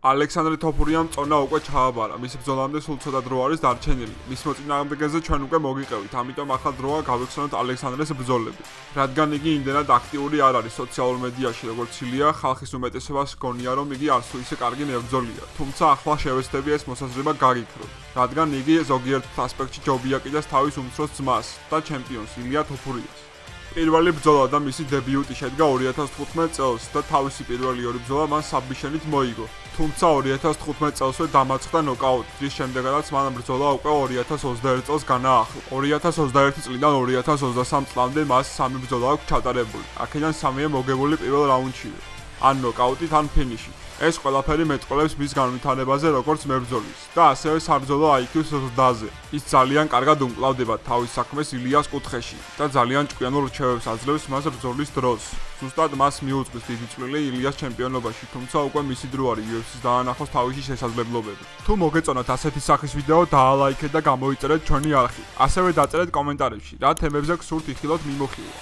ალექსანდრე თოფურიამ წონა უკვე ჩააბარა, მის ბრძოლამდე სულ ცოტა დრო არის დარჩენილი. მის მოწინააღმდეგეზე ჩვენ უკვე მოგიყევით, ამიტომ ახლა დროა გავიხსენოთ ალექსანდრეს ბრძოლები. რადგან იგი იმდენად აქტიური არ არის სოციალურ მედიაში, როგორც ილია, ხალხის უმეტესობას ჰგონია, რომ იგი არც თუ ისე კარგი მებრძოლია. თუმცა ახლა შევეცდები ეს მოსაზრება გაგიქროთ, რადგან იგი ზოგიერთ ასპექტში ჯობია კიდეს თავის უმცროს ძმას და ჩემპიონს ილია თოფურიას. პირველი ბრძოლა და მისი დებიუტი შედგა 2015 წელს და თავისი პირველი ორი ბრძოლა მან საბმიშენით მოიგო. თუმცა 2015 წელსვე დამარცხდა ნოკაუტით, რის შემდეგაც მან ბრძოლა უკვე 2021 წელს განაახლა. 2021 წლიდან 2023 წლამდე მას 3 ბრძოლა აქვს ჩატარებული. აქედან 3-ია მოგებული პირველ რაუნდშივე. ან ნოკაუტით, ან ფინიშით. ეს ყველაფერი მეტყველებს მის განვითარებაზე როგორც მებრძოლის და ასევე საბრძოლო IQ-ს ზრდაზე. ის ძალიან კარგად უმკლავდება თავის საქმეს ილიას კუთხეში და ძალიან ჭკვიანურ რჩევებს აძლევს მას ბრძოლის დროს. ზუსტად მას მიუძღვის დიდი წვლილი ილიას ჩემპიონობაში, თუმცა უკვე მისი დრო არის UFC-ს დაანახოს თავისი შესაძლებლობები. თუ მოგეწონათ ასეთი სახის ვიდეო, დაალაიქეთ და გამოიწერეთ ჩვენი არხი. ასევე დაწერეთ კომენტარებში, რა თემებზე გსურთ იხილოთ მიმოხილვა.